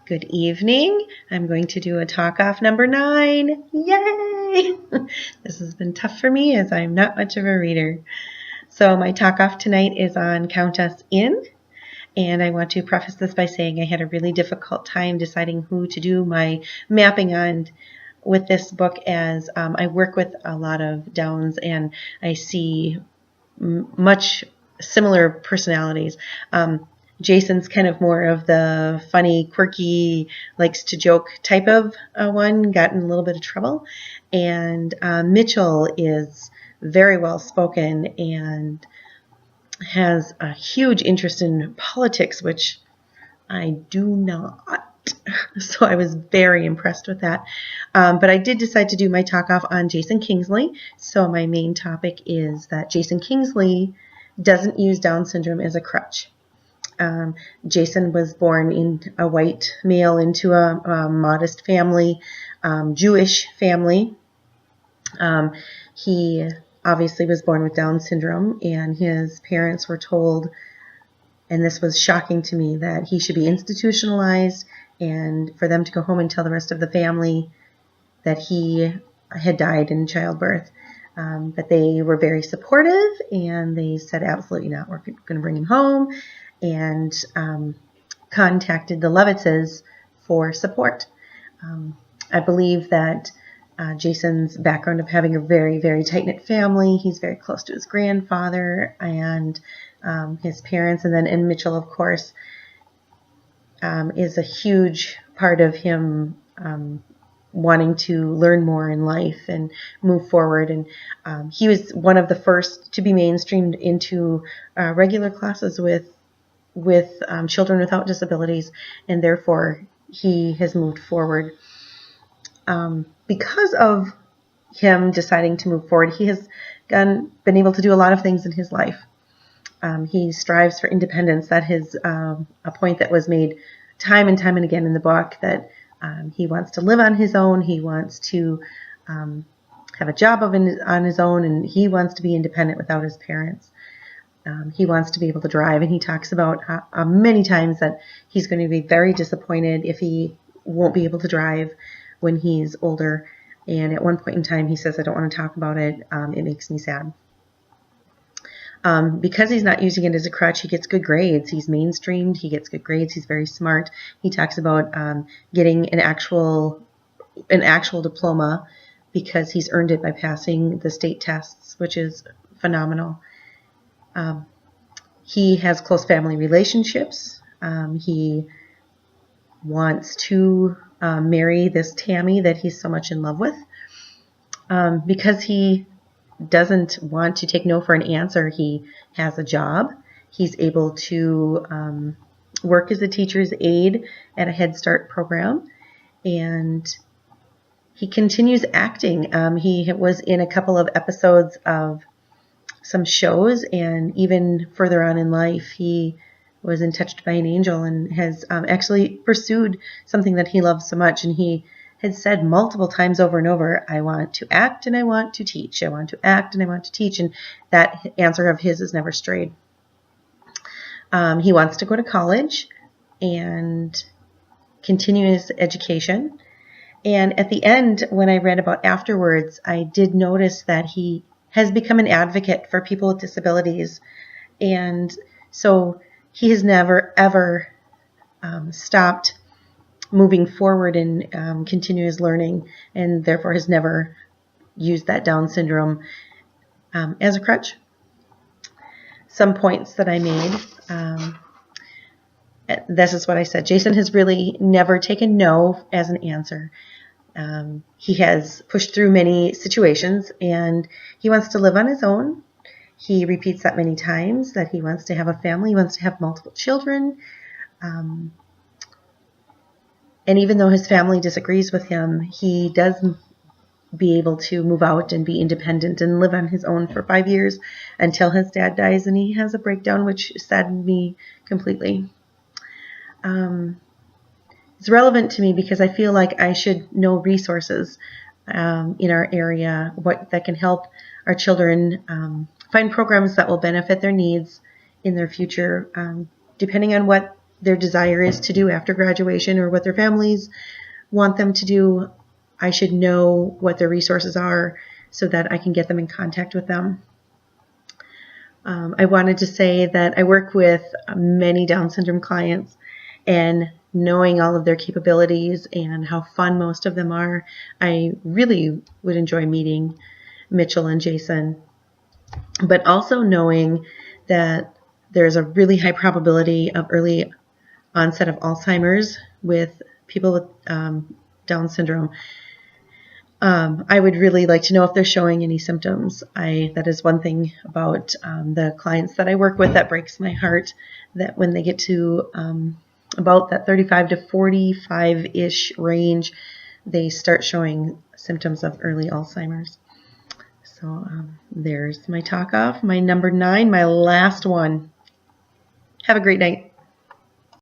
Good evening. I'm going to do a talk off number 9. Yay! This has been tough for me as I'm not much of a reader. So my talk off tonight is on Count Us In. And I want to preface this by saying I had a really difficult time deciding who to do my mapping on with this book, as I work with a lot of Downs and I see much similar personalities. Jason's kind of more of the funny, quirky, likes to joke type of one, got in a little bit of trouble. And Mitchell is very well spoken and has a huge interest in politics, which I do not. So I was very impressed with that. But I did decide to do my talk off on Jason Kingsley. So my main topic is that Jason Kingsley doesn't use Down syndrome as a crutch. Jason was born in a white male into a modest family, Jewish family. He obviously was born with Down syndrome, and his parents were told, and this was shocking to me, that he should be institutionalized and for them to go home and tell the rest of the family that he had died in childbirth. But they were very supportive, and they said, absolutely not, we're going to bring him home, and contacted the Levitzes for support. I believe that Jason's background of having a very, very tight-knit family, he's very close to his grandfather and his parents, and then in Mitchell, of course, is a huge part of him wanting to learn more in life and move forward. And he was one of the first to be mainstreamed into regular classes with children without disabilities, and therefore he has moved forward. Because of him deciding to move forward, he has been able to do a lot of things in his life. He strives for independence. That is a point that was made time and time and again in the book, that he wants to live on his own. He wants to have a job on his own, and he wants to be independent without his parents. He wants to be able to drive, and he talks about many times that he's going to be very disappointed if he won't be able to drive when he's older. And at one point in time, he says, I don't want to talk about it. It makes me sad. Because he's not using it as a crutch, he gets good grades. He's mainstreamed. He gets good grades. He's very smart. He talks about getting an actual diploma because he's earned it by passing the state tests, which is phenomenal. He has close family relationships. He wants to marry this Tammy that he's so much in love with. Because he doesn't want to take no for an answer, he has a job. He's able to work as a teacher's aide at a Head Start program, and he continues acting. He was in a couple of episodes of some shows, and even further on in life, he was in Touched by an Angel and has actually pursued something that he loves so much. And he had said multiple times over and over, I want to act and I want to teach. I want to act and I want to teach. And that answer of his has never strayed. He wants to go to college and continue his education. And at the end, when I read about afterwards, I did notice that he has become an advocate for people with disabilities. And so he has never, ever stopped moving forward and continue his learning, and therefore has never used that Down syndrome as a crutch. Some points that I made. This is what I said. Jason has really never taken no as an answer. He has pushed through many situations, and he wants to live on his own. He repeats that many times, that he wants to have a family. He wants to have multiple children. And even though his family disagrees with him, he does be able to move out and be independent and live on his own for 5 years until his dad dies, and he has a breakdown, which saddened me completely. It's relevant to me because I feel like I should know resources in our area that can help our children find programs that will benefit their needs in their future, depending on what their desire is to do after graduation or what their families want them to do, I should know what their resources are so that I can get them in contact with them. I wanted to say that I work with many Down syndrome clients, and knowing all of their capabilities and how fun most of them are, I really would enjoy meeting Mitchell and Jason. But also knowing that there's a really high probability of early onset of Alzheimer's with people with Down syndrome. I would really like to know if they're showing any symptoms. That is one thing about the clients that I work with that breaks my heart, that when they get to about that 35 to 45-ish range, they start showing symptoms of early Alzheimer's. So there's my talk off, my number 9, my last one. Have a great night.